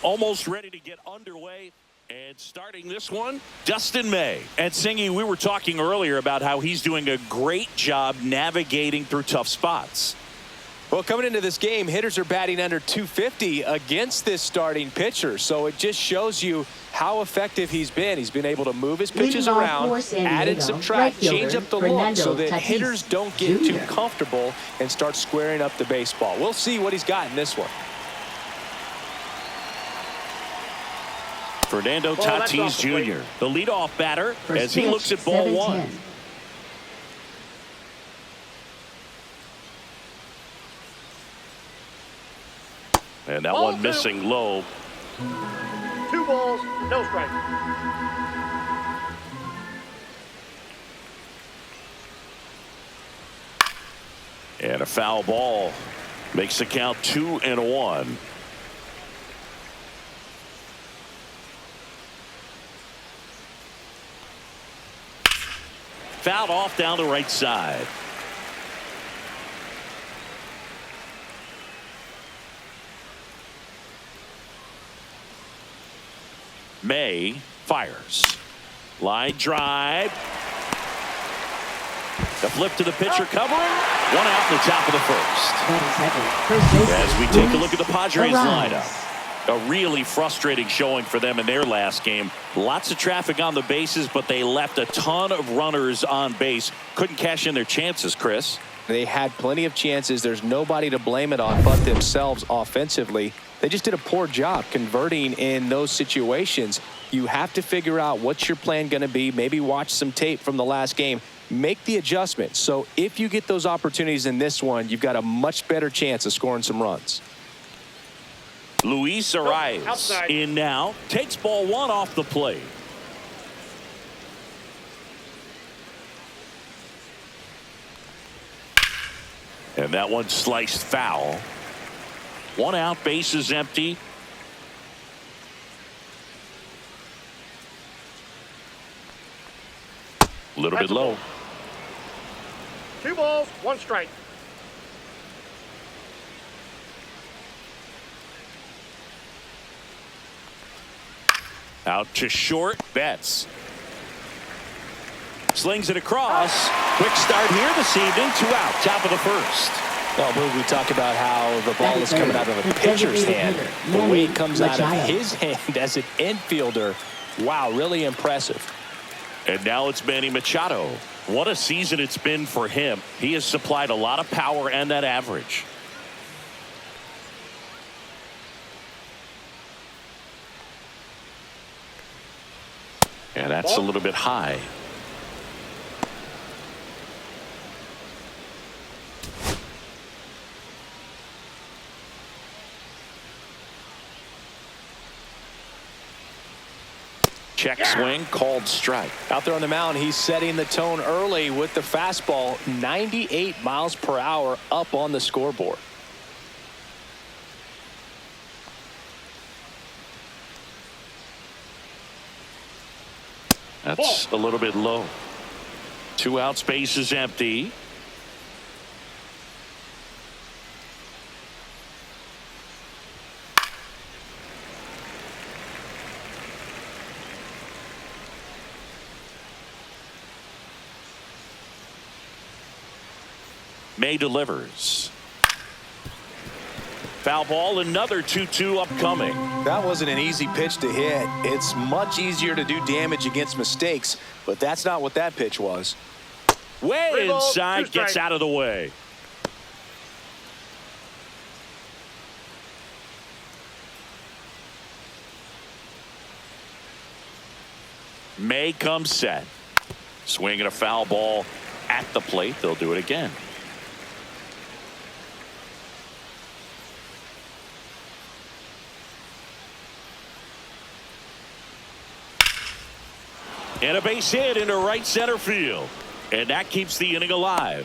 almost ready to get underway. And starting this one, Dustin May. And Singy, we were talking earlier about how he's doing a great job navigating through tough spots. Well, coming into this game, hitters are batting under 250 against this starting pitcher. So it just shows you how effective he's been. He's been able to move his pitches around, add and subtract, change up the look so that hitters don't get too comfortable and start squaring up the baseball. We'll see what he's got in this one. Fernando Tatis Jr., the leadoff batter, as he looks at ball one. And that one missing low. 2 balls, no strike. And a foul ball makes the count 2-1. Fouled off down the right side. May fires. Line drive. The flip to the pitcher covering. 1 out in the top of the first. As we take a look at the Padres lineup. A really frustrating showing for them in their last game. Lots of traffic on the bases, but they left a ton of runners on base. Couldn't cash in their chances, Chris. They had plenty of chances. There's nobody to blame it on but themselves offensively. They just did a poor job converting in those situations. You have to figure out what's your plan going to be. Maybe watch some tape from the last game. Make the adjustment. So if you get those opportunities in this one, you've got a much better chance of scoring some runs. Luis arrives in now. Takes ball one off the plate. And that one sliced foul. 1 out, base is empty. A little bit low. 2 balls, 1 strike. Out to short. Betts slings it across. Quick start here this evening. 2 out. Top of the first. Well, we talk about how the ball is coming out of the pitcher's hand. The way it comes out of his hand as an infielder. Wow, really impressive. And now it's Manny Machado. What a season it's been for him. He has supplied a lot of power and that average. And that's a little bit high. Check swing, called strike. Out there on the mound, he's setting the tone early with the fastball. 98 miles per hour up on the scoreboard. That's a little bit low. 2 out, space is empty. May delivers. Foul ball, another 2-2 upcoming. That wasn't an easy pitch to hit. It's much easier to do damage against mistakes, but that's not what that pitch was. Way inside, gets out of the way. May comes set. Swinging a foul ball at the plate. They'll do it again. And a base hit into right center field. And that keeps the inning alive.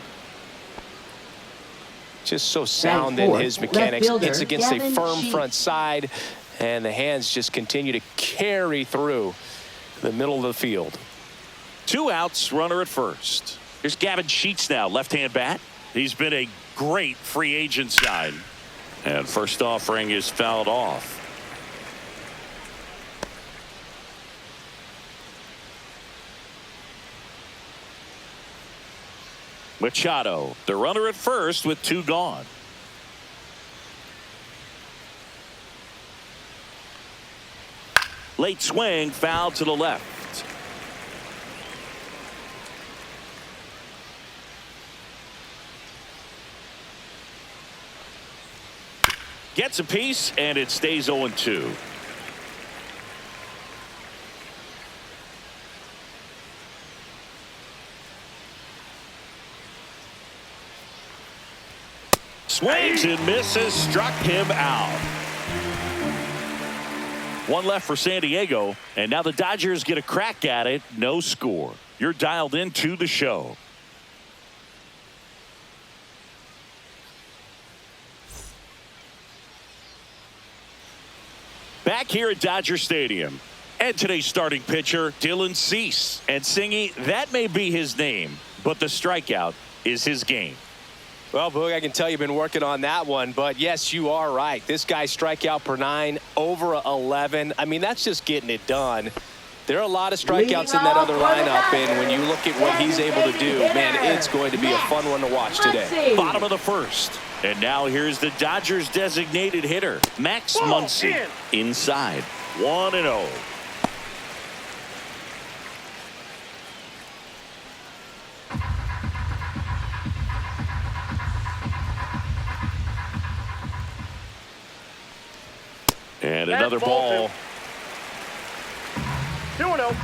Just so sound in his mechanics. It's against a firm front side. And the hands just continue to carry through the middle of the field. 2 outs, runner at first. Here's Gavin Sheets now, left-hand bat. He's been a great free agent sign. And first offering is fouled off. Machado, the runner at first with 2 gone. Late swing, foul to the left. Gets a piece, and it stays 0-2. Swings and misses, struck him out. 1 left for San Diego, and now the Dodgers get a crack at it. No score. You're dialed into the show. Back here at Dodger Stadium, and today's starting pitcher, Dylan Cease. And Singy, that may be his name, but the strikeout is his game. Well, Boog, I can tell you've been working on that one, but yes, you are right. This guy's strikeout per 9, over 11. I mean, that's just getting it done. There are a lot of strikeouts in that other lineup, and when you look at what he's able to do, man, it's going to be a fun one to watch today. Bottom of the first. And now here's the Dodgers designated hitter, Max Muncy. Inside, 1-0. And another ball. 2-0.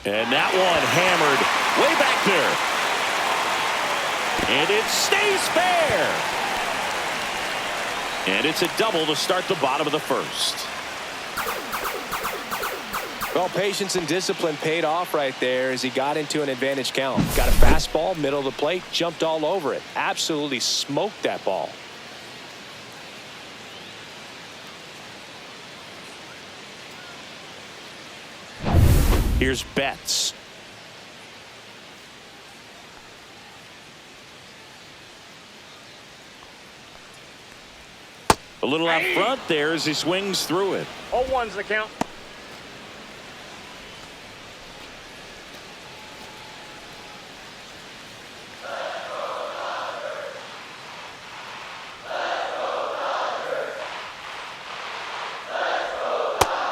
And that one hammered way back there. And it stays fair. And it's a double to start the bottom of the first. Well, patience and discipline paid off right there as he got into an advantage count. Got a fastball, middle of the plate, jumped all over it. Absolutely smoked that ball. Here's Betts. A little out front there as he swings through it. 0-1's the count.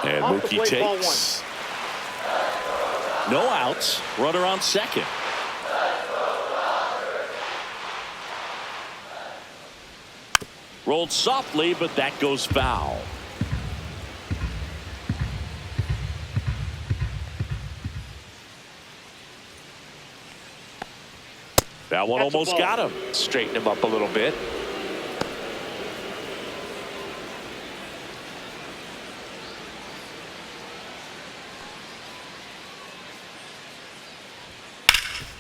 And Mookie takes. No outs. Runner on second. Rolled softly, but that goes foul. That one almost got him. Straighten him up a little bit.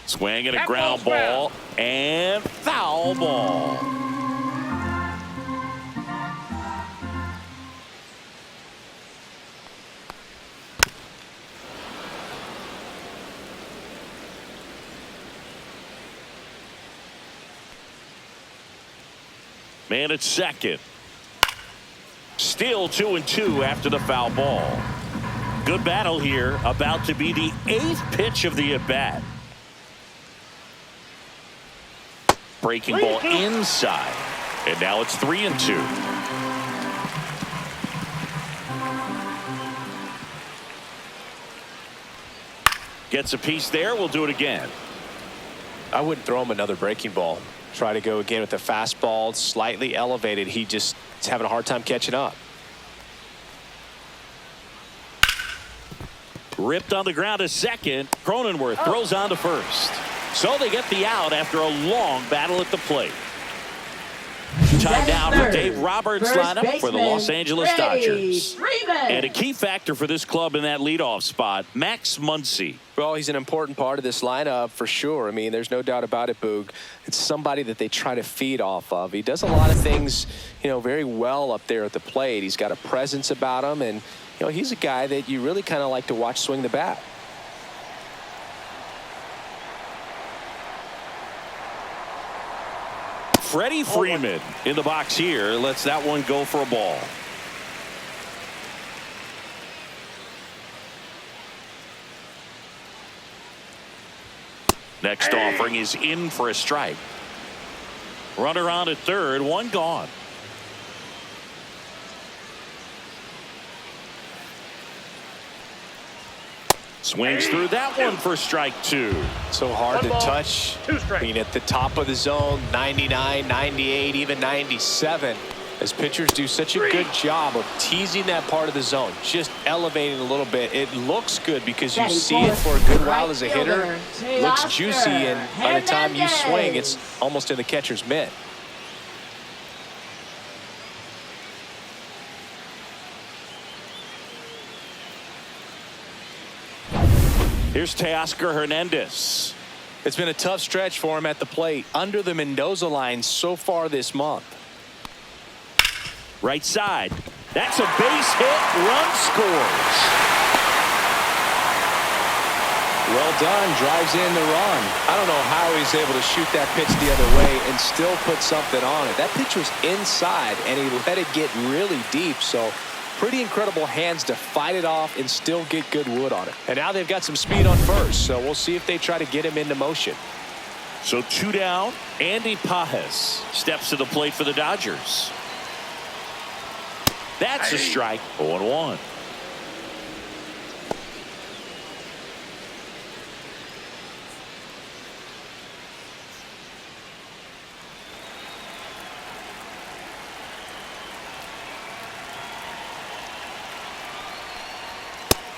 Swing and a ground ball and foul ball. Man at second. Still 2-2 after the foul ball. Good battle here. About to be the 8th pitch of the at-bat. Breaking ball inside. And now it's 3-2. Gets a piece there. We'll do it again. I wouldn't throw him another breaking ball. Try to go again with the fastball, slightly elevated. He just is having a hard time catching up. Ripped on the ground to second. Cronenworth throws on to first. So they get the out after a long battle at the plate. Time now for Dave Roberts' lineup for the Los Angeles Dodgers. And a key factor for this club in that leadoff spot, Max Muncy. Well, he's an important part of this lineup for sure. I mean, there's no doubt about it, Boog. It's somebody that they try to feed off of. He does a lot of things, very well up there at the plate. He's got a presence about him, and, he's a guy that you really kind of like to watch swing the bat. Freddie Freeman in the box here lets that one go for a ball. Next offering is in for a strike. Runner on at third, one gone. Swings through that one for strike two. So hard to One ball, touch. two strikes. I mean, at the top of the zone, 99, 98, even 97. As pitchers do such a good job of teasing that part of the zone, just elevating a little bit. It looks good because you see it for a good while as a hitter. Looks juicy, and by the time you swing, it's almost in the catcher's mitt. Here's Teoscar Hernandez. It's been a tough stretch for him at the plate, under the Mendoza line so far this month. Right side. That's a base hit. Run scores. Well done. Drives in the run. I don't know how he's able to shoot that pitch the other way and still put something on it. That pitch was inside, and he let it get really deep. So pretty incredible hands to fight it off and still get good wood on it. And now they've got some speed on first, so we'll see if they try to get him into motion. So two down. Andy Pajes steps to the plate for the Dodgers. That's a strike. 0-1.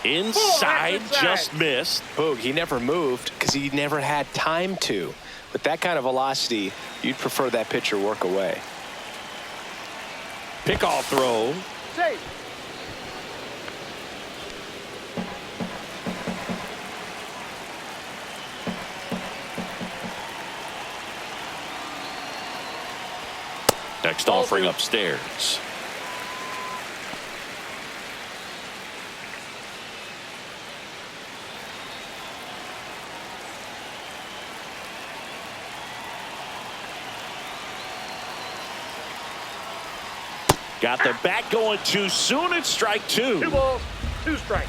Inside, just missed. Boog, he never moved because he never had time to. With that kind of velocity, you'd prefer that pitcher work away. Pickoff throw. Safe. Next offering upstairs. Got the bat going too soon. It's strike two. 2 balls, 2 strikes.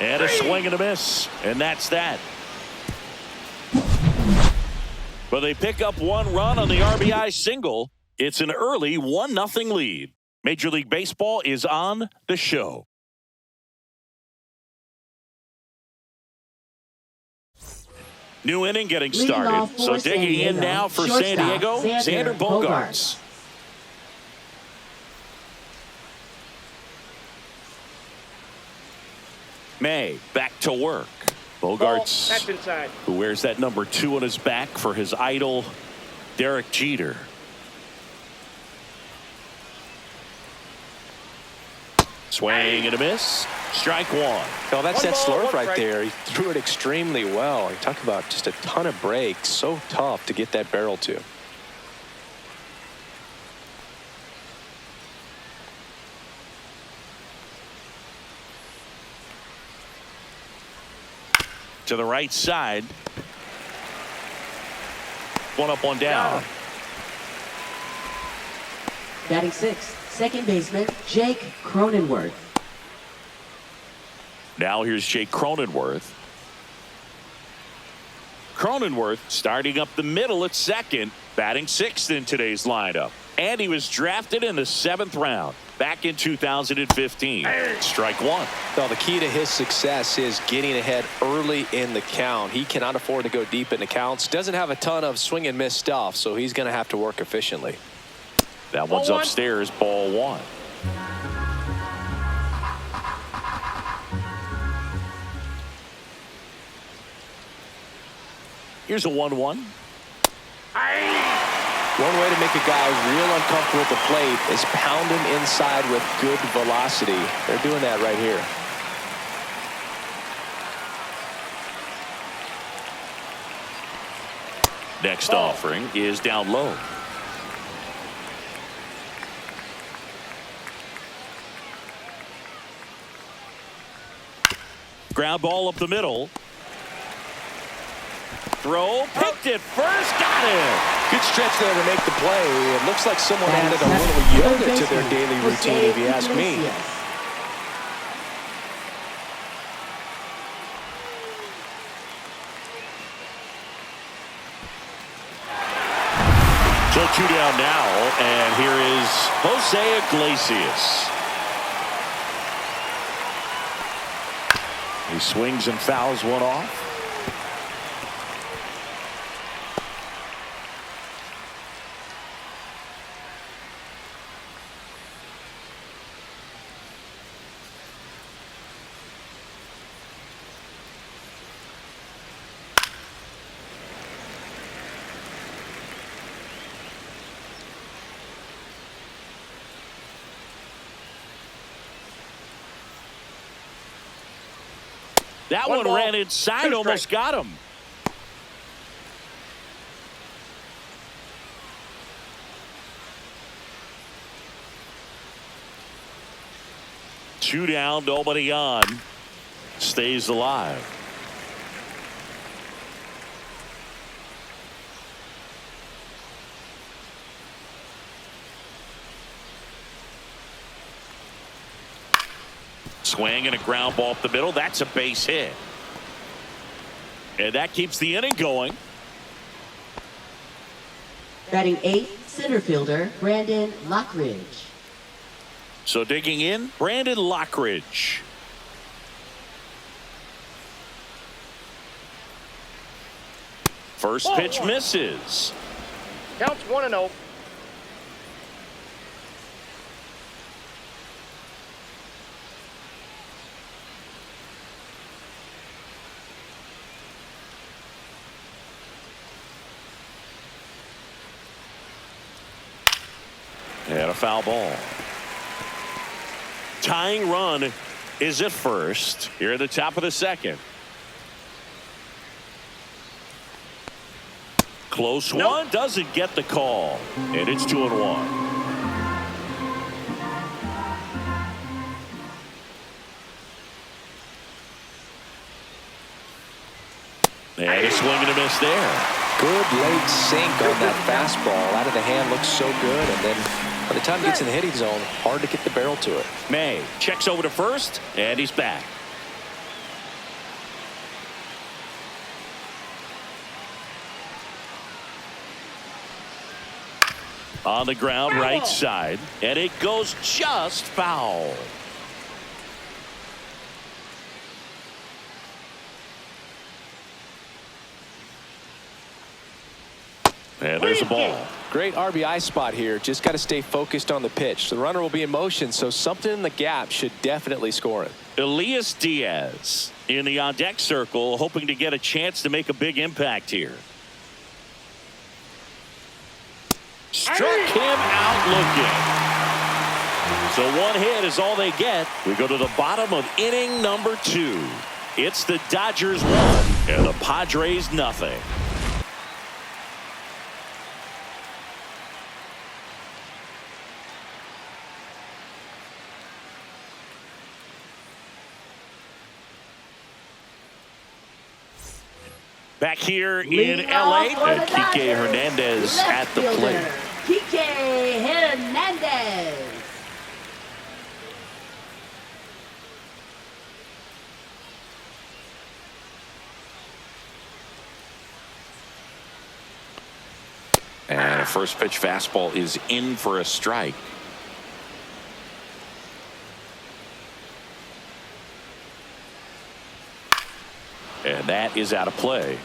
And a swing and a miss. And that's that. But they pick up 1 run on the RBI single. It's an early 1-0 lead. Major League Baseball is on the show. New inning getting started. So digging in now for San Diego, Xander Bogaerts. May back to work. Bogaerts, That's inside. who wears that number 2 on his back for his idol, Derek Jeter. Swing and a miss. Strike 1. Oh, that's that 1 ball, slurve 1 right strike. there. He threw it extremely well. You talk about just a ton of breaks. So tough to get that barrel to. To the right side. 1 up, 1 down. Batting 6th, second baseman Jake Cronenworth. Now here's Jake Cronenworth. Cronenworth starting up the middle at second, batting 6th in today's lineup. And he was drafted in the 7th round back in 2015. Strike 1. Well, the key to his success is getting ahead early in the count. He cannot afford to go deep in the counts. Doesn't have a ton of swing and miss stuff, so he's going to have to work efficiently. That one's Ball 1. upstairs, ball 1. Here's a 1-1. One way to make a guy real uncomfortable at the plate is pound him inside with good velocity. They're doing that right here. Next offering is down low. Ground ball up the middle. Throw, picked it first, got it. Good stretch there to make the play. It looks like someone added a little yoga to their daily routine, if you ask me. So 2 down now, and here is Jose Iglesias. He swings and fouls one off. That one ran inside, almost got him. Two down, nobody on. Stays alive. Swing and a ground ball up the middle. That's a base hit. And that keeps the inning going. Batting 8th, center fielder Brandon Lockridge. So digging in, Brandon Lockridge. First pitch misses. Counts 1-0. And a foul ball. Tying run is at first here at the top of the second. Close one, doesn't get the call, and it's 2-1. And a swing and a miss there. Good late sink on that fastball. Out of the hand, looks so good, and then by the time he gets in the hitting zone, hard to get the barrel to it. May checks over to first, and he's back. On the ground, right side, and it goes just foul. And there's a ball. Great RBI spot here. Just got to stay focused on the pitch. The runner will be in motion, so something in the gap should definitely score it. Elias Diaz in the on-deck circle, hoping to get a chance to make a big impact here. Struck him out looking. So one hit is all they get. We go to the bottom of inning number 2. It's the Dodgers 1 and the Padres nothing. Back here in LA, and Kike Hernandez at the plate. Kike Hernandez. And a first pitch fastball is in for a strike. And that is out of play.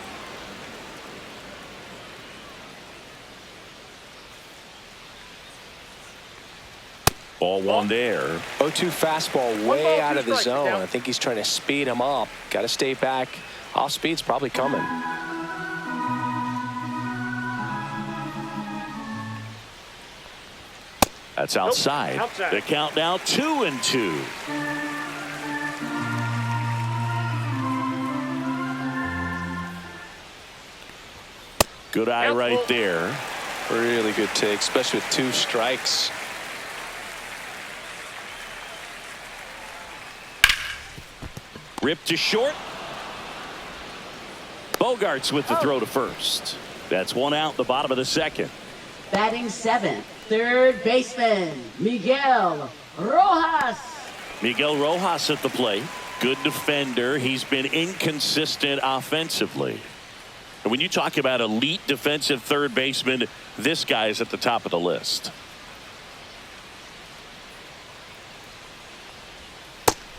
Ball one there. 0-2 fastball way out of the zone. I think he's trying to speed him up. Got to stay back. Off speed's probably coming. That's outside. The count now 2-2. Good eye right there. Really good take, especially with 2 strikes. Ripped to short. Bogarts with the throw to first. That's one out, the bottom of the second. Batting 7th, third baseman Miguel Rojas. Miguel Rojas at the plate. Good defender. He's been inconsistent offensively. And when you talk about elite defensive third baseman, this guy is at the top of the list.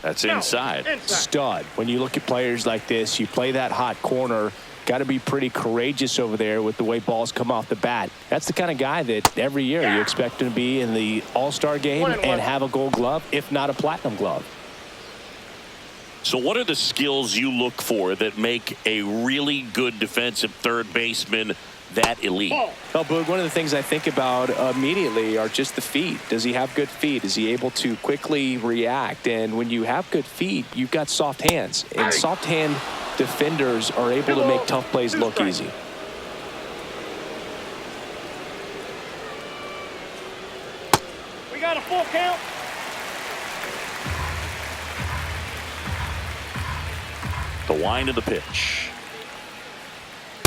That's inside. Stud. When you look at players like this, you play that hot corner, got to be pretty courageous over there with the way balls come off the bat. That's the kind of guy that every year you expect him to be in the All-Star game and have a Gold Glove, if not a Platinum Glove. So what are the skills you look for that make a really good defensive third baseman that elite? Oh, Boog, one of the things I think about immediately are just the feet. Does he have good feet? Is he able to quickly react? And when you have good feet, you've got soft hands. And soft hand defenders are able to make tough plays look easy. We got a full count. The wind of the pitch.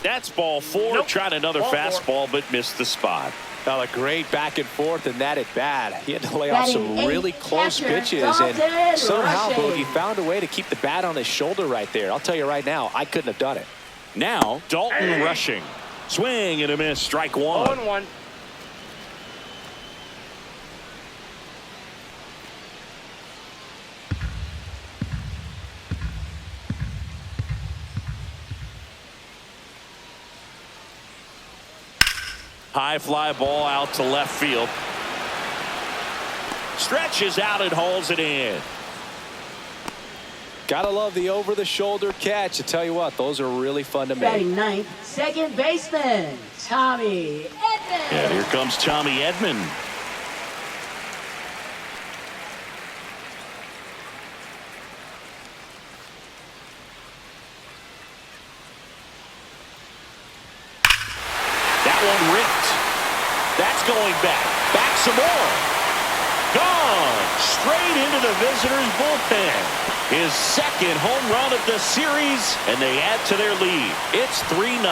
That's ball 4. Nope. Tried another Ball 4. fastball, but missed the spot. Now a great back and forth, and that at bat. He had to lay off some really close pitches, and somehow, Boog, he found a way to keep the bat on his shoulder right there. I'll tell you right now, I couldn't have done it. Now Dalton rushing. Swing and a miss. Strike 1. 0-1. High fly ball out to left field. Stretches out and hauls it in. Gotta love the over-the-shoulder catch. I tell you what, those are really fun to make. Batting ninth, second baseman, Tommy Edman. And here comes Tommy Edman. That one ripped. That's going back. Back some more. Gone. Straight into the visitors' bullpen. His second home run of the series, and they add to their lead. It's 3-0.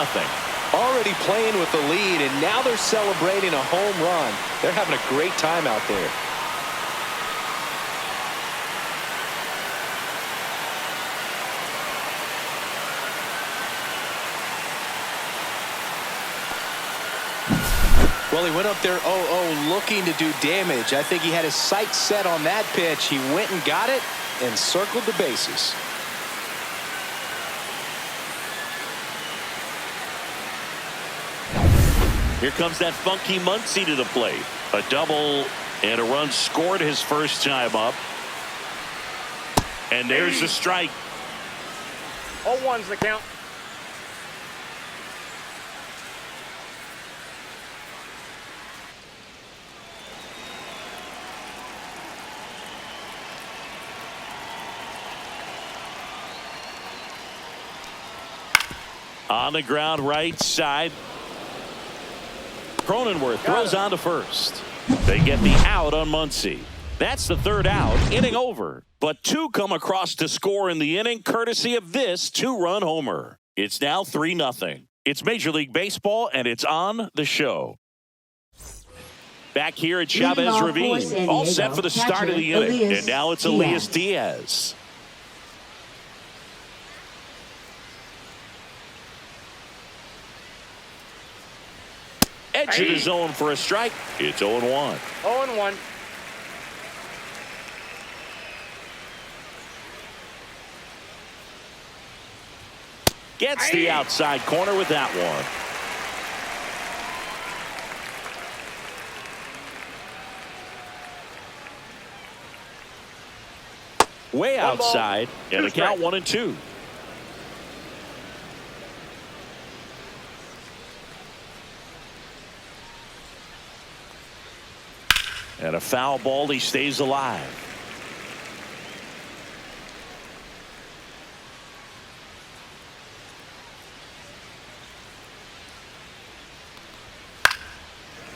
Already playing with the lead, and now they're celebrating a home run. They're having a great time out there. Well, he went up there 0-0 looking to do damage. I think he had his sights set on that pitch. He went and got it and circled the bases. Here comes that funky Muncy to the plate. A double and a run scored his first time up. And there's the strike. 0-1's the count. On the ground right side. Cronenworth throws on to first. They get the out on Muncy. That's the third out. Inning over. But 2 come across to score in the inning courtesy of this 2-run homer. It's now 3-0. It's Major League Baseball, and it's on the show. Back here at Chavez Ravine. All set for the start of the inning. And now it's Elias Diaz. Edge of the zone for a strike. It's 0-1. 0-1. Gets the outside corner with that one. Way outside, and the count 1-2. And a foul ball, he stays alive.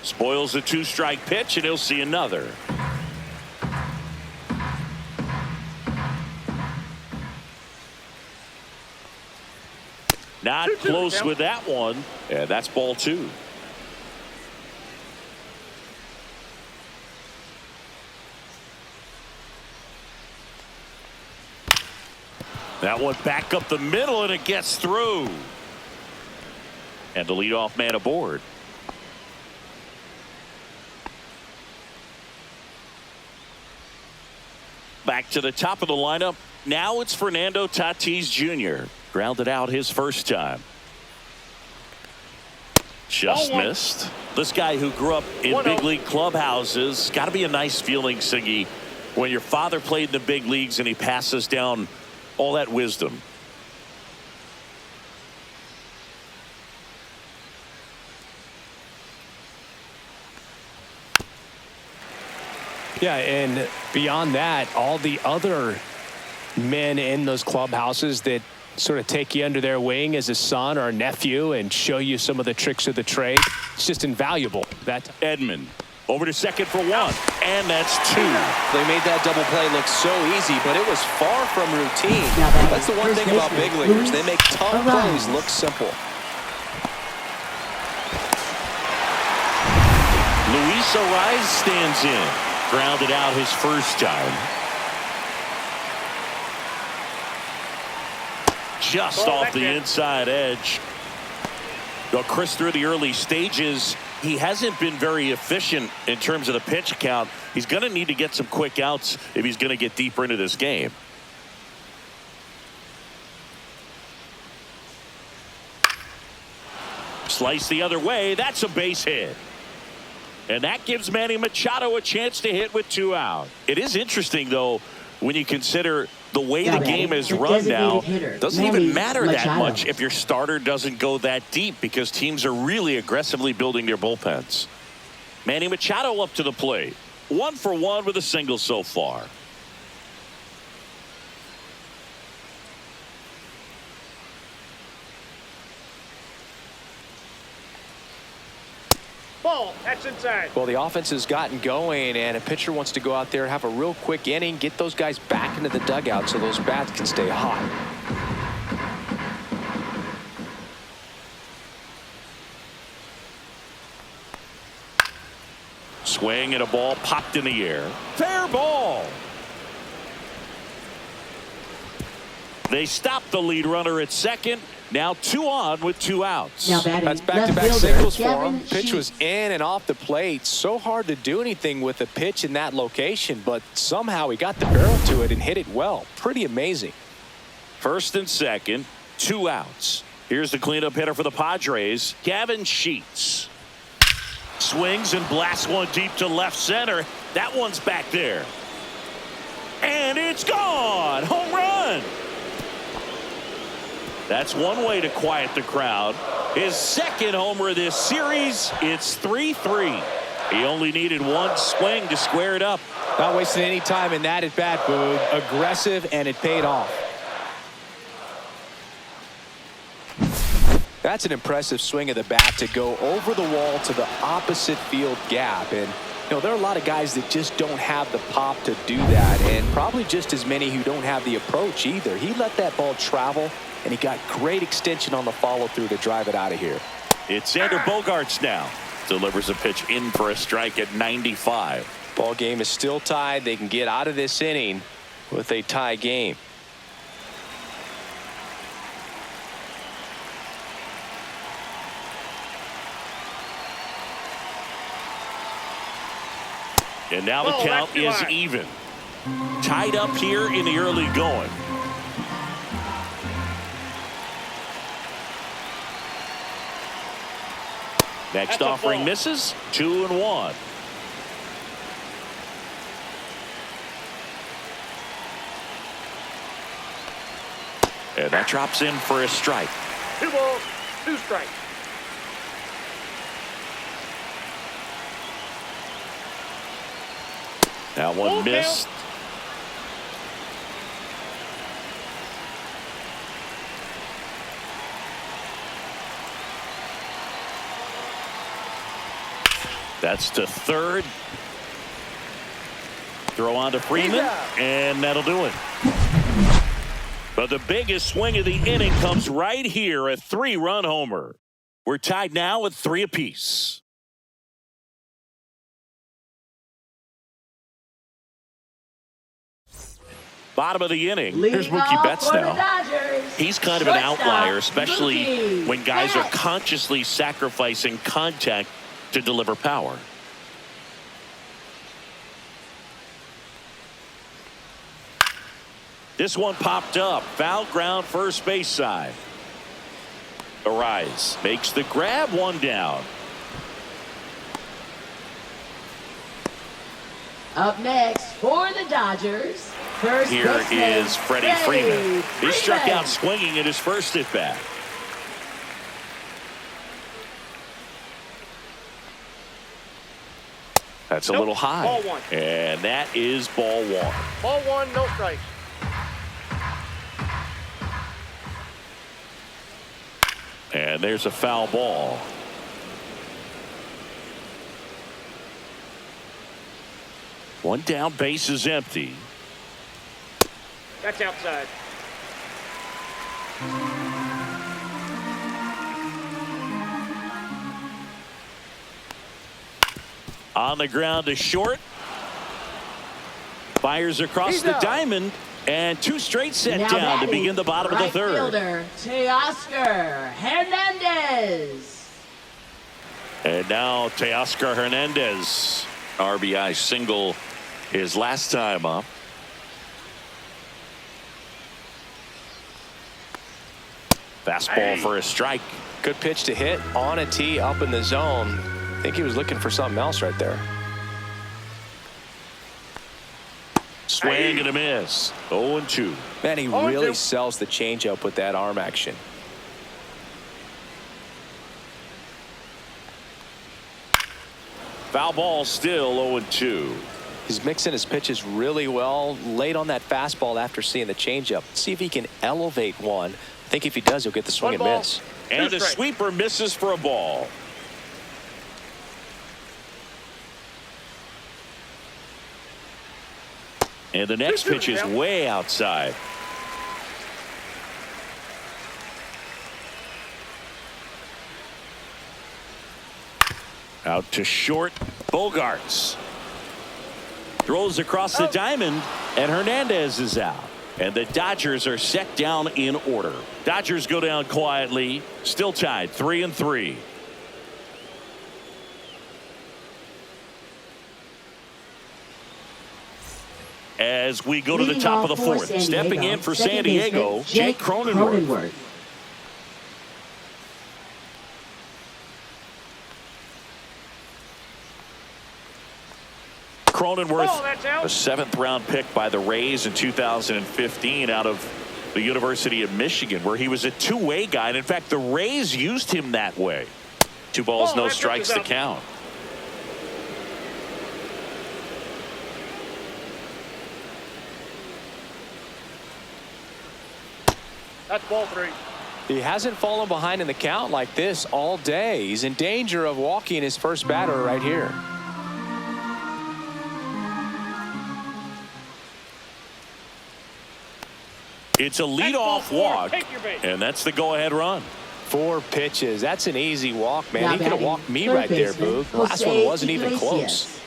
Spoils the 2-strike pitch, and he'll see another. Not close with that one. And that's ball 2. That one back up the middle, and it gets through. And the leadoff man aboard. Back to the top of the lineup. Now it's Fernando Tatis Jr. Grounded out his first time. Just missed. This guy who grew up in big league clubhouses. Got to be a nice feeling, Siggy, when your father played in the big leagues and he passes down all that wisdom. Yeah, and beyond that, all the other men in those clubhouses that sort of take you under their wing as a son or a nephew and show you some of the tricks of the trade. It's just invaluable. That Edman over to second for one, and that's two. They made that double play look so easy, but it was far from routine. That's the one thing about big leaguers. They make tough plays look simple. Luis Ariz stands in. Grounded out his first time. Just off the inside edge. Well, Chris, through the early stages, he hasn't been very efficient in terms of the pitch count. He's going to need to get some quick outs if he's going to get deeper into this game. Slice the other way. That's a base hit. And that gives Manny Machado a chance to hit with 2 out. It is interesting, though, when you consider the way the game is run now. Doesn't even matter that much if your starter doesn't go that deep because teams are really aggressively building their bullpens. Manny Machado up to the plate. 1 for 1 with a single so far. Ball, that's inside. Well, the offense has gotten going, and a pitcher wants to go out there, have a real quick inning, get those guys back into the dugout so those bats can stay hot. Swing and a ball popped in the air. Fair ball. They stopped the lead runner at second. Now 2 on with 2 outs. That's back-to-back singles for him. Pitch was in and off the plate. So hard to do anything with a pitch in that location, but somehow he got the barrel to it and hit it well. Pretty amazing. First and second, 2 outs. Here's the cleanup hitter for the Padres, Gavin Sheets. Swings and blasts one deep to left center. That one's back there. And it's gone. Home run. That's one way to quiet the crowd. His second homer of this series. It's 3-3. He only needed 1 swing to square it up. Not wasting any time in that at bat, Boog. Aggressive, and it paid off. That's an impressive swing of the bat to go over the wall to the opposite field gap. And you know, there are a lot of guys that just don't have the pop to do that, and probably just as many who don't have the approach either. He let that ball travel, and he got great extension on the follow-through to drive it out of here. It's Xander Bogaerts now. Delivers a pitch in for a strike at 95. Ball game is still tied. They can get out of this inning with a tie game. And now the count is even. Tied up here in the early going. Next offering misses. 2-1. And that drops in for a strike. 2 balls, 2 strikes. Now one missed. That's to third. Throw on to Freeman, and that'll do it. But the biggest swing of the inning comes right here, a 3-run homer. We're tied now at 3 apiece. Bottom of the inning. Leading Here's Mookie off Betts for the now. Dodgers, He's kind of an shortstop, outlier, especially Mookie when guys are Betts. consciously sacrificing contact to deliver power. This one popped up. Foul ground, first base side. Arise makes the grab, one down. Up next for the Dodgers, first Here baseman, is Freddie Freeman. He struck out swinging at his first at bat. That's a little high. Ball one. And that is ball one. Ball one, no strikes. And there's a foul ball. One down, base is empty. That's outside. On the ground to short. Fires across He's the out. diamond. And two straight set Now down to batting, begin the bottom of the right third. Fielder, Teoscar Hernandez. And now Teoscar Hernandez. RBI single his last time up. Fastball for a strike. Good pitch to hit on a tee up in the zone. I think he was looking for something else right there. Swing and a miss. 0-2. Man, he 0-2. really sells the changeup with that arm action. Foul ball, still 0-2. He's mixing his pitches really well. Late on that fastball after seeing the changeup. See if he can elevate one. I think if he does, he'll get the swing One and ball. miss. And Two the strikes. sweeper misses for a ball. And the next pitch is way outside. Out to short. Bogarts throws across the diamond, and Hernandez is out. And the Dodgers are set down in order. Dodgers go down quietly, still tied 3-3. As we go to the Leading top of off the for fourth, San stepping Diego, in for second San Diego, baseman, Jake Cronenworth. Cronenworth, Oh, that's out. a seventh-round pick by the Rays in 2015 out of the University of Michigan, where he was a two-way guy. And in fact, the Rays used him that way. 2 balls, Oh, no that pitch strikes is to out. count. That's ball three. He hasn't fallen behind in the count like this all day. He's in danger of walking his first batter right here. It's a That's ball leadoff four. walk, Take your base. and that's the go-ahead run. 4 pitches. That's an easy walk, man. Now He could have batting, walked me third right there, baseman, Boog. The last Jose one wasn't even Iglesias. close.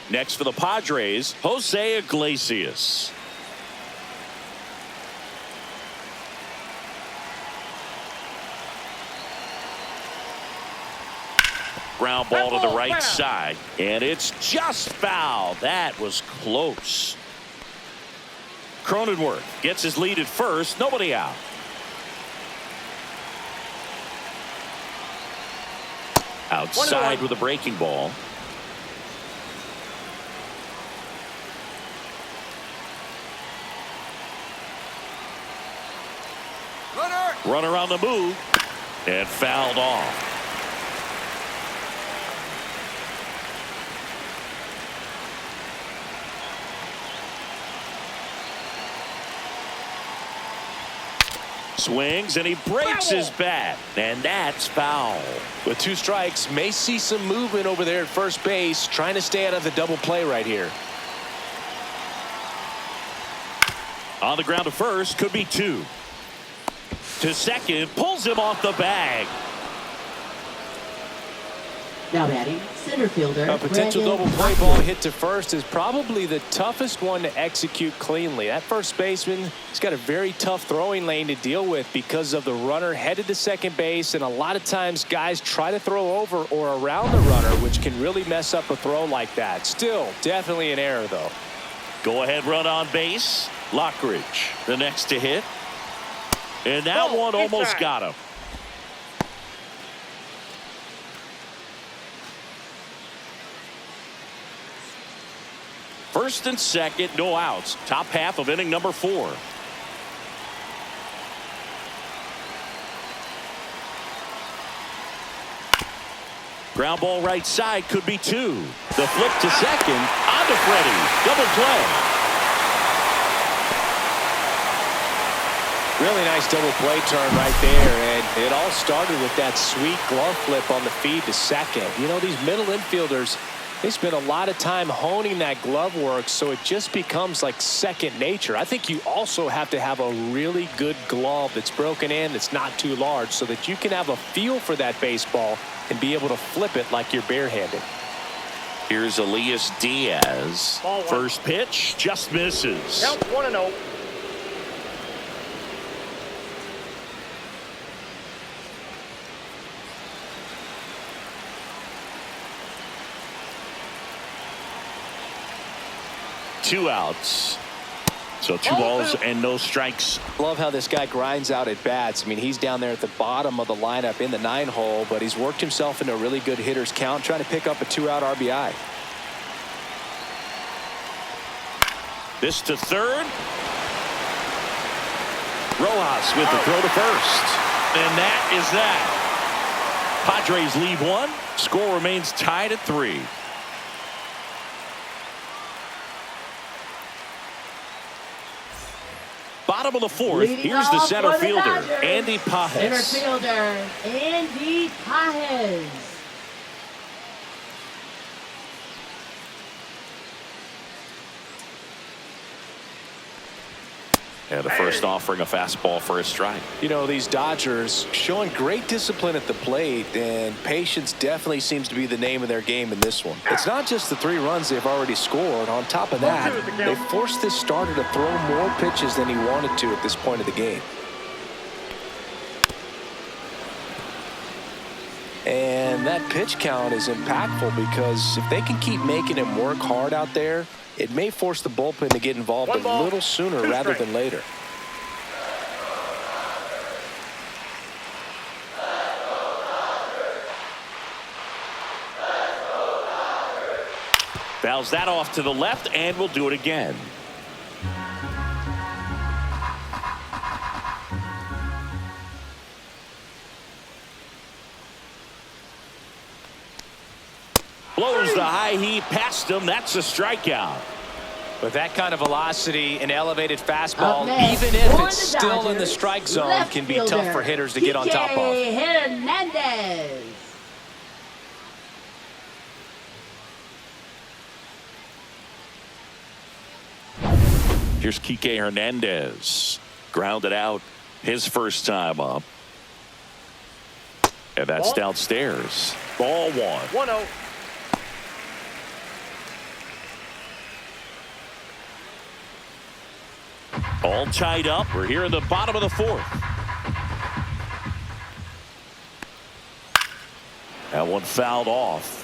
Next for the Padres, Jose Iglesias. Ground ball to the right Foul. side, and it's just foul. That was close. Cronenworth gets his lead at first, nobody out. Outside 1-1. with a breaking ball. Runner on the move and fouled off. Swings and he breaks his bat, and that's foul. With 2 strikes, may see some movement over there at first base, trying to stay out of the double play right here. On the ground to first, could be 2. To second, pulls him off the bag. Now batting, center fielder. A potential double play ball hit to first is probably the toughest one to execute cleanly. That first baseman, he's got a very tough throwing lane to deal with because of the runner headed to second base, and a lot of times guys try to throw over or around the runner, which can really mess up a throw like that. Still, definitely an error, though. Go ahead run on base. Lockridge, the next to hit. And that one almost got him. First and second, no outs. Top half of inning number 4. Ground ball right side, could be 2. The flip to second, on to Freddie. Double play. Really nice double play turn right there, and it all started with that sweet glove flip on the feed to second. You know, these middle infielders, they spend a lot of time honing that glove work, so it just becomes like second nature. I think you also have to have a really good glove that's broken in, that's not too large, so that you can have a feel for that baseball and be able to flip it like you're barehanded. Here's Elias Diaz. First pitch, just misses. Count 1-0. Two outs. So 2 balls and no strikes. Love how this guy grinds out at bats. I mean, he's down there at the bottom of the lineup in the 9-hole, but he's worked himself into a really good hitter's count, trying to pick up a 2-out RBI. This to third. Rojas with the throw to first. And that is that. Padres lead 1. Score remains tied at 3. Bottom of the 4th. Leading Here's the off center for the fielder, Dodgers, Andy Pajes. Center fielder, Andy Pajes. And the first offering a fastball for a strike. You know, these Dodgers showing great discipline at the plate, and patience definitely seems to be the name of their game in this one. It's not just the 3 runs they've already scored. On top of that, they forced this starter to throw more pitches than he wanted to at this point of the game. And that pitch count is impactful because if they can keep making him work hard out there, it may force the bullpen to get involved a little sooner rather than later. Fouls that off to the left, and we'll do it again. Blows the high heat past him. That's a strikeout. With that kind of velocity and elevated fastball, next, even if for it's the still in the Dodgers, strike zone, left can be fielder, tough for hitters to get on top of. Hernandez. Here's Kike Hernandez. Grounded out his first time up. And that's downstairs. Ball 1. 1-0. All tied up. We're here in the bottom of the 4th. That one fouled off.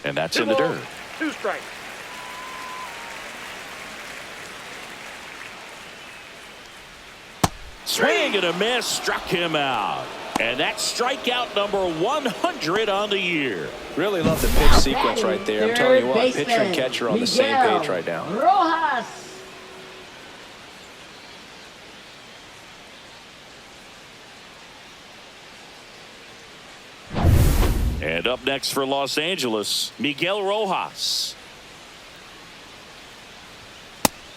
And that's in the dirt. 2 strikes. Swing and a miss, struck him out. And that's strikeout number 100 on the year. Really love the pitch sequence right there. I'm telling you what, pitcher and catcher on the same page right now. Rojas. And up next for Los Angeles, Miguel Rojas.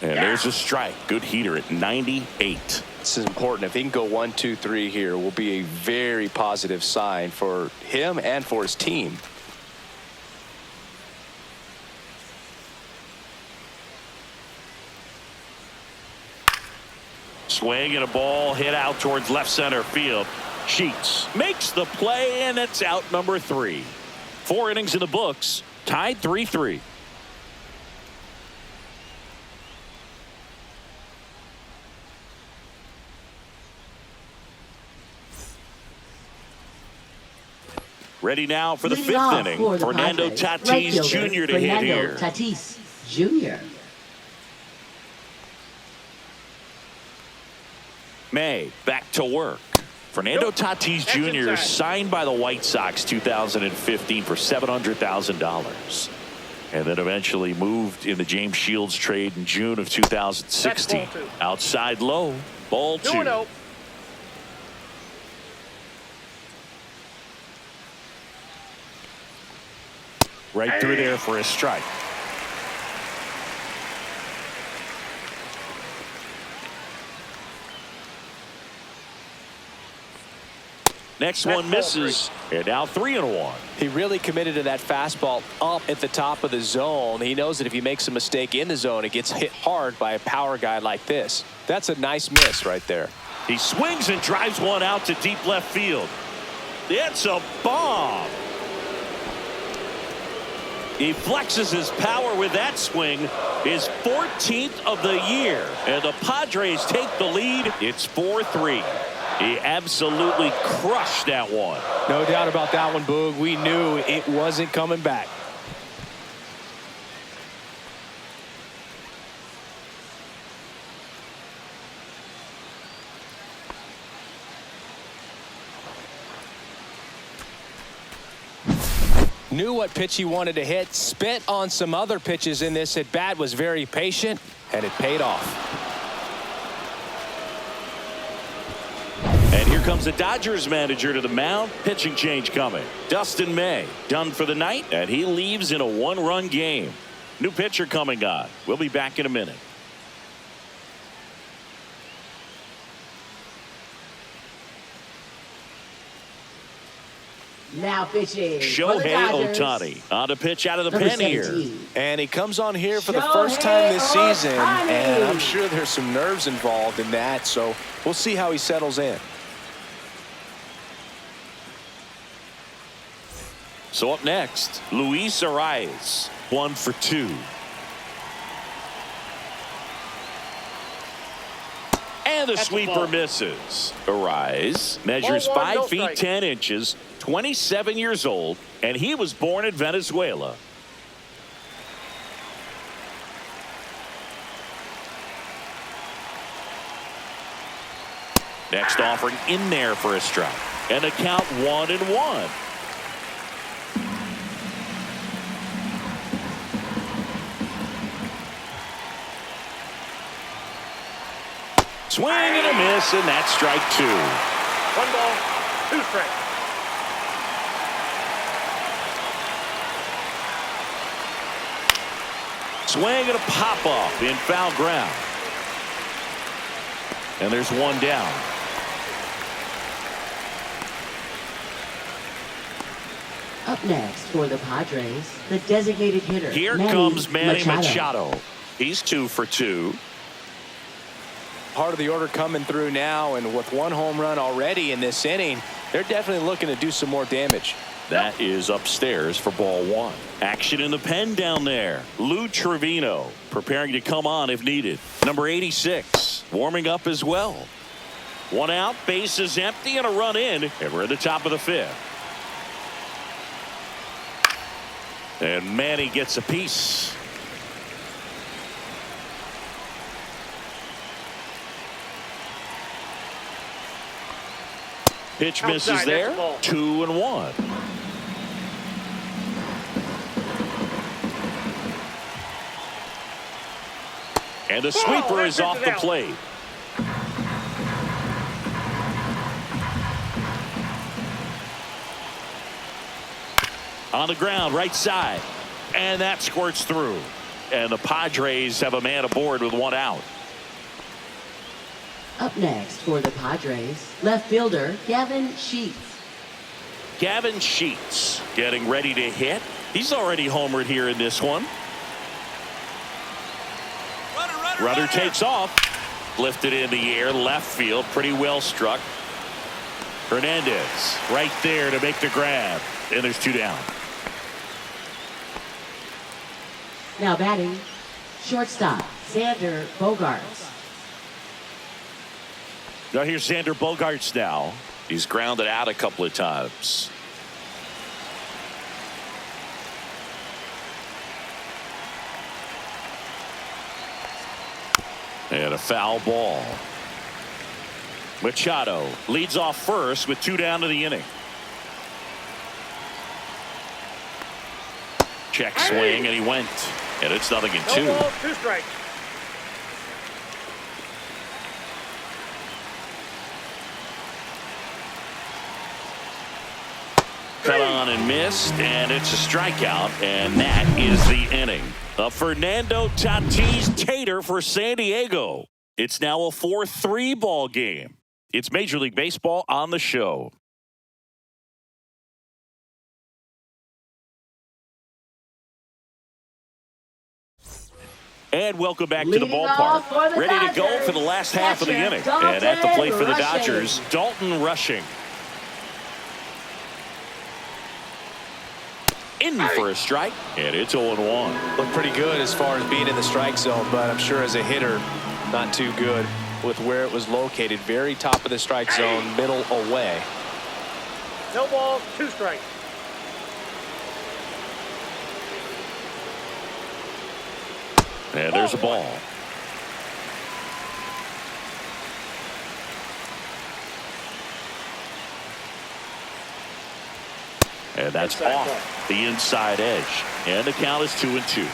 And there's a strike. Good heater at 98. This is important. If he can go 1, 2, 3 here, will be a very positive sign for him and for his team. Swing and a ball hit out towards left center field. Sheets makes the play, and it's out number 3. 4 innings in the books, tied 3-3. Ready now for the 5th inning. Fernando Tatis Jr. to hit here. Tatis Jr. May back to work. Fernando Tatis Jr. signed by the White Sox 2015 for $700,000. And then eventually moved in the James Shields trade in June of 2016. Outside low, ball 2. 2-0. Right through there for a strike. Next one misses, and now 3-1. He really committed to that fastball up at the top of the zone. He knows that if he makes a mistake in the zone, it gets hit hard by a power guy like this. That's a nice miss right there. He swings and drives one out to deep left field. It's a bomb. He flexes his power with that swing, his 14th of the year. And the Padres take the lead. It's 4-3. He absolutely crushed that one. No doubt about that one, Boog. We knew it wasn't coming back. Knew what pitch he wanted to hit, spit on some other pitches in this at bat, was very patient, and it paid off. And here comes the Dodgers manager to the mound. Pitching change coming. Dustin May done for the night, and he leaves in a 1-run game. New pitcher coming on. We'll be back in a minute. Now pitching. Shohei Ohtani on to pitch out of the pen here. And he comes on here for the first time this season, and I'm sure there's some nerves involved in that, so we'll see how he settles in. So up next, Luis Arias, 1 for 2. And the sweeper misses. Arias measures 5 feet 10 inches, 27 years old, and he was born in Venezuela. Next offering in there for a strike. And the count 1-1. Swing and a miss, and that's strike 2. 1 ball, 2 strikes. Swing and a pop off in foul ground. And there's 1 down. Up next for the Padres, the designated hitter. Here comes Manny Machado. He's 2 for 2. Part of the order coming through now, and with 1 home run already in this inning, they're definitely looking to do some more damage. That is upstairs for ball 1. Action in the pen down there. Lou Trevino preparing to come on if needed. Number 86 warming up as well. 1 out, base is empty, and a run in, and we're at the top of the 5th. And Manny gets a piece. Pitch misses there. 2-1. And the sweeper is off the plate. On the ground, right side. And that squirts through. And the Padres have a man aboard with 1 out. Up next for the Padres, left fielder Gavin Sheets. Gavin Sheets getting ready to hit. He's already homered here in this one. Runner takes off. Lifted in the air, left field, pretty well struck. Hernandez right there to make the grab. And there's 2 down. Now batting, shortstop Xander Bogaerts. Now here's Xander Bogaerts now. He's grounded out a couple of times. And a foul ball. Machado leads off first with 2 down to the inning. Check swing, and he went. And it's 0-2. No ball, 2 strikes. Cut on and missed, and it's a strikeout, and that is the inning. A Fernando Tatis Tater for San Diego. It's now a 4-3 ball game. It's Major League Baseball on the show. And welcome back to the ballpark. Ready to go for the last half of the inning. And at the plate for the Dodgers, Dalton Rushing. In for a strike, and it's 0-1. Looked pretty good as far as being in the strike zone, but I'm sure as a hitter, not too good with where it was located. Very top of the strike zone, middle away. No ball, 2 strikes. And there's a ball. And that's Inside off ball. the inside edge. And the count is 2-2.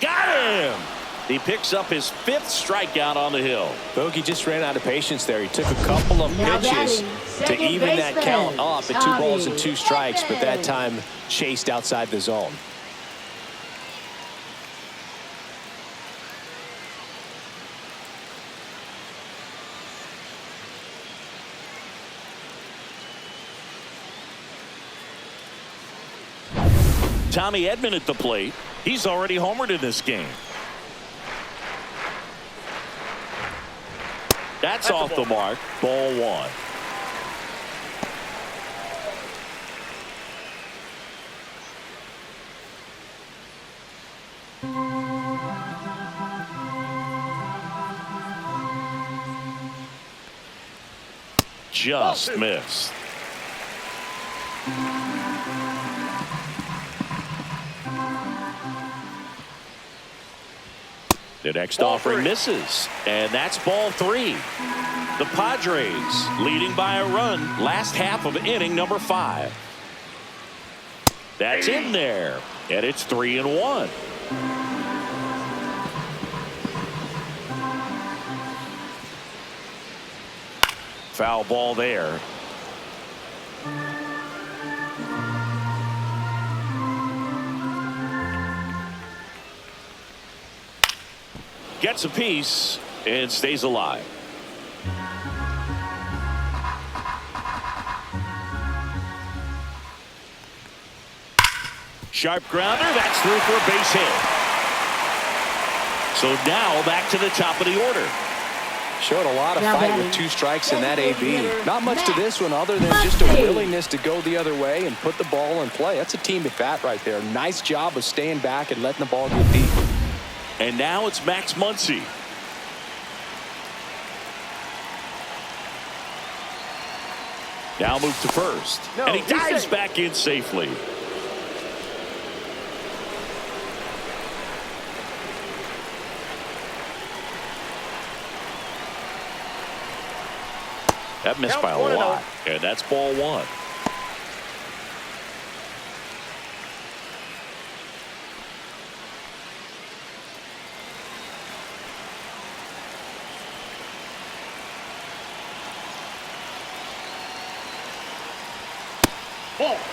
Got him! He picks up his 5th strikeout on the hill. Bogey just ran out of patience there. He took a couple of Now pitches batting, to second even that baseman, count off at 2 balls and 2 strikes, but that Tommy. time chased outside the zone. Tommy Edman at the plate. He's already homered in this game. That's off the mark. Ball 1. Just missed. The next offering misses, and that's ball 3. The Padres leading by a run last half of inning number 5. That's in there, and it's 3-1. Foul ball there. Gets a piece and stays alive. Sharp grounder, that's through for a base hit. So now back to the top of the order. Showed a lot of Now fight batting, with 2 strikes in that AB. hitter, Not much to Max this one other than just a Muncy. willingness to go the other way and put the ball in play. That's a team at bat right there. Nice job of staying back and letting the ball get deep. And now it's Max Muncy. Now move to first. No, and he he's dives safe. back in safely. That missed Count by a 1-0. lot. And that's ball 1.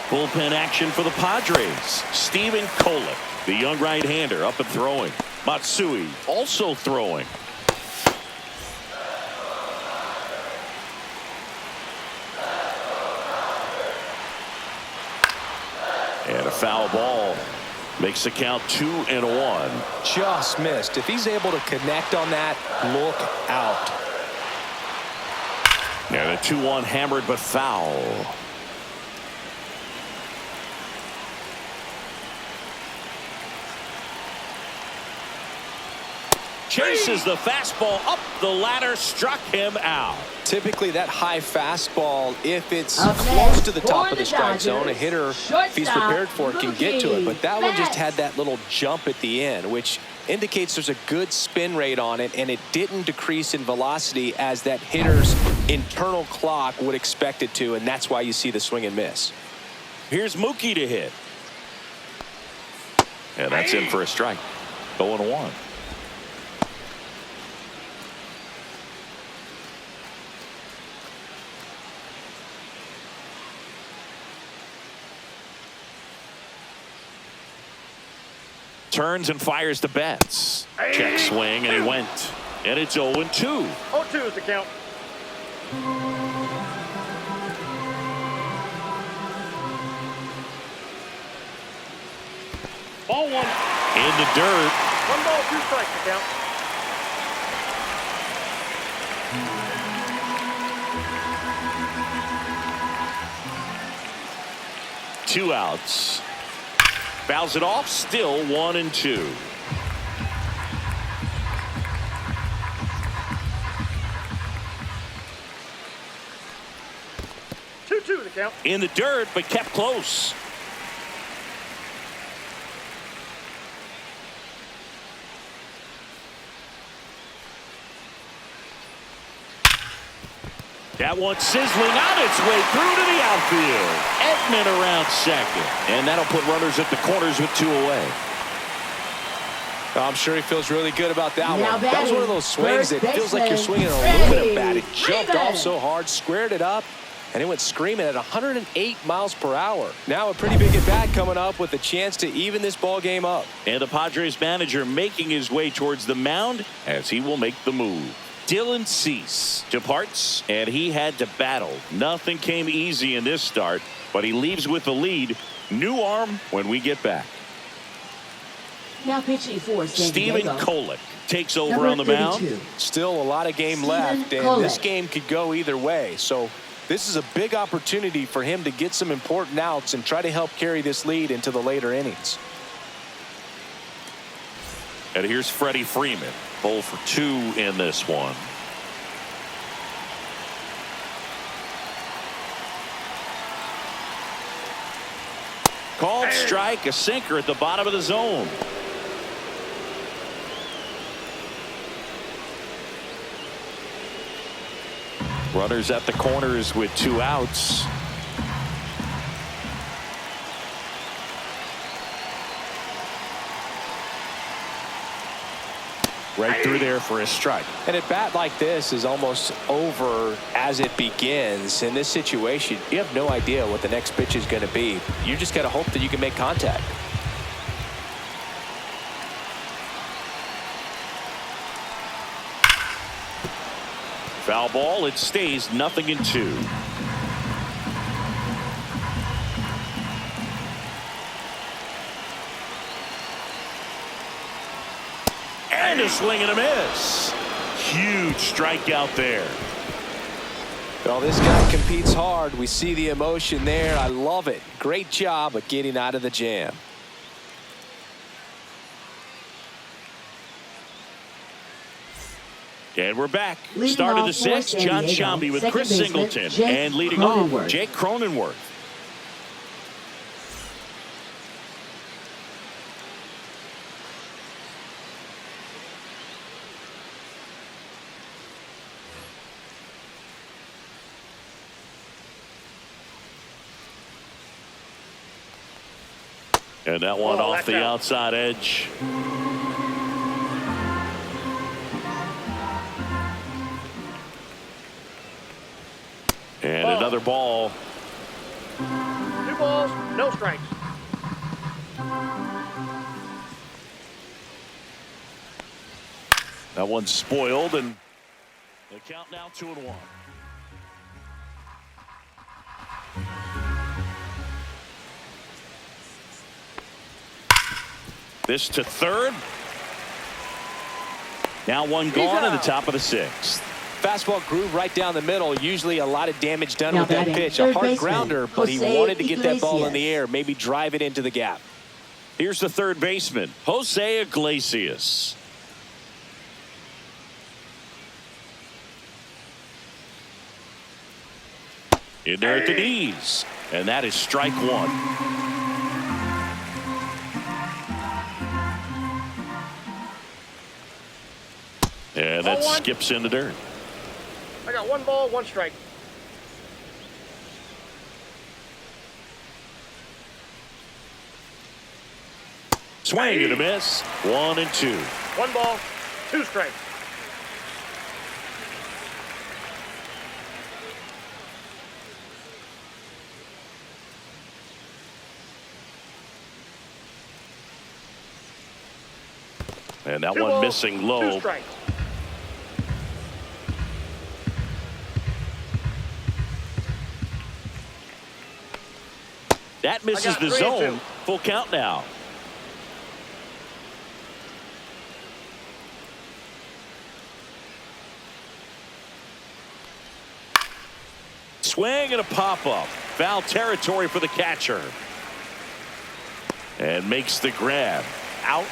Bullpen action for the Padres. Steven Kolek, the young right-hander, up and throwing. Matsui also throwing. And a foul ball makes the count 2-1. Just missed. If he's able to connect on that, look out. And a 2-1 hammered but foul. Chases the fastball up the ladder, struck him out. Typically that high fastball, if it's close to the top of the strike zone, a hitter, if he's prepared for it, can get to it. But that one just had that little jump at the end, which indicates there's a good spin rate on it, and it didn't decrease in velocity as that hitter's internal clock would expect it to, and that's why you see the swing and miss. Here's Mookie to hit. And that's in for a strike. 0-1. Turns and fires the bats. Check swing, and he went. And it's 0-2. 0-2 is the count. Ball 1. In the dirt. 1 ball, 2 strikes the count. Two outs. Fouls it off, still 1-2. The count. In the dirt, but kept close. That one sizzling on its way through to the outfield. Edman around second. And that'll put runners at the corners with 2 away. I'm sure he feels really good about that Now one. That was one of those swings that feels like you're swinging an aluminum bat. It jumped off so hard, squared it up, and it went screaming at 108 miles per hour. Now a pretty big at-bat coming up with a chance to even this ball game up. And the Padres manager making his way towards the mound as he will make the move. Dylan Cease departs, and he had to battle. Nothing came easy in this start, but he leaves with the lead. New arm when we get back. Now pitching for San Stephen Diego. Kolek takes over Number on the mound. 32. Still a lot of game Stephen left, and Kolek. this game could go either way. So this is a big opportunity for him to get some important outs and try to help carry this lead into the later innings. And here's Freddie Freeman. 0 for 2 in this one. Called strike, a sinker at the bottom of the zone. Runners at the corners with 2 outs. Right through there for a strike. And a bat like this is almost over as it begins. In this situation, you have no idea what the next pitch is going to be. You just got to hope that you can make contact. Foul ball, it stays 0-2. And a swing and a miss. Huge strikeout there. Well, this guy competes hard. We see the emotion there. I love it. Great job of getting out of the jam. And we're back. Leading Start of off the for 6th, San John Diego, Sciambi with second Chris baseman, Singleton. Jake And leading off, Cronenworth. Jake Cronenworth. And that one off the outside edge. And another ball. 2 balls, no strikes. That one's spoiled, and the count now 2-1. This to third. Now one gone in the top of the sixth. Fastball groove right down the middle. Usually a lot of damage done Now with that batting, pitch. A third hard baseman, grounder, but he Jose wanted to get that ball in the Iglesias. air, maybe drive it into the gap. Here's the third baseman, Jose Iglesias. In there at the knees, and that is strike one. And that Ball one. skips into dirt. I got 1 ball, 1 strike. Swing and a miss. 1-2. 1 ball, 2 strikes. And that 2 one balls, missing 2 low. strikes. That misses got the 3-2. zone. Full count now. Swing and a pop-up. Foul territory for the catcher. And makes the grab. Out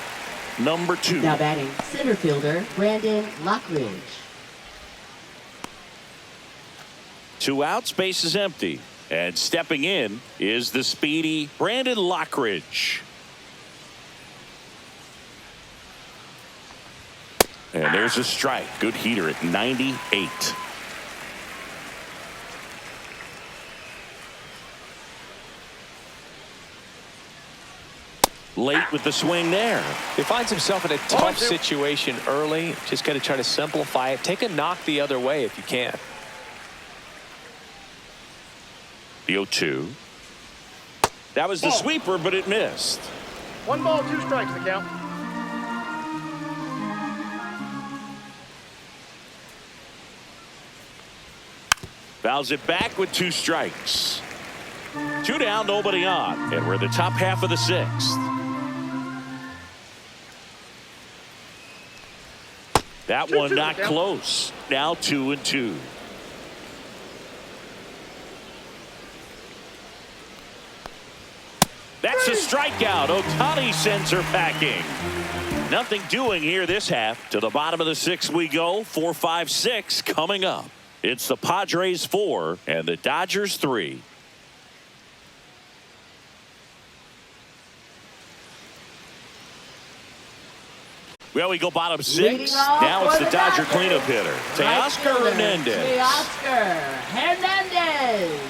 number 2. Now batting, center fielder Brandon Lockridge. 2 outs, base is empty. And stepping in is the speedy Brandon Lockridge. And there's a strike. Good heater at 98. Late with the swing there. He finds himself in a tough 0-2. situation early. Just got to try to simplify it. Take a knock the other way if you can. The 0-2. That was the Ball. sweeper, but it missed. 1 ball, 2 strikes the count. Fouls it back with 2 strikes. 2 down, nobody on. And we're in the top half of the 6th. That 2-2 one not the count. close. Now 2-2. That's a strikeout. Ohtani sends her packing. Nothing doing here this half. To the bottom of the 6th we go. 4-5-6 coming up. It's the Padres 4 and the Dodgers 3. Well, we go bottom 6. Leading off Now it's for the the Dodger Dodgers, cleanup hitter, right Teoscar fielder, Hernandez. Teoscar Hernandez.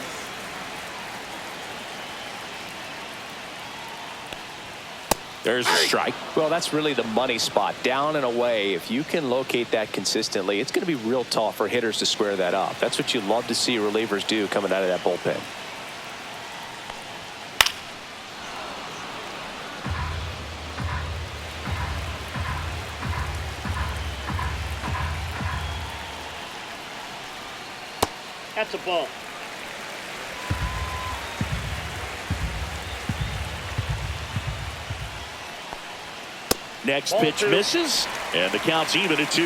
There's a strike. Well, that's really the money spot. Down and away. If you can locate that consistently, it's going to be real tough for hitters to square that up. That's what you love to see relievers do coming out of that bullpen. That's a ball. Next Ball pitch 2. misses, and the count's even at 2.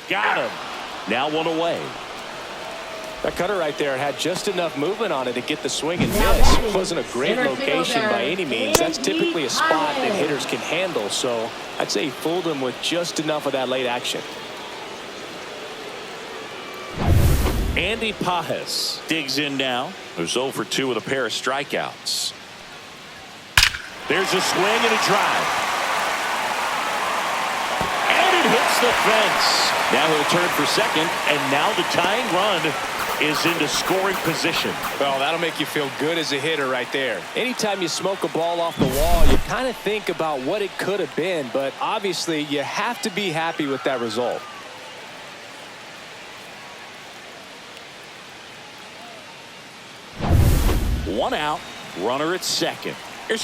Got him. Now 1 away. That cutter right there had just enough movement on it to get the swing and miss. It wasn't a great Center location fielder, by any means. That's typically a spot that Andy hitters can handle. So I'd say he fooled him with just enough of that late action. Andy Pajes digs in now. There's 0 for 2 with a pair of strikeouts. There's a swing and a drive. And it hits the fence. Now he'll turn for second, and now the tying run is into scoring position. Well, that'll make you feel good as a hitter right there. Anytime you smoke a ball off the wall, you kind of think about what it could have been, but obviously you have to be happy with that result. One out, runner at second.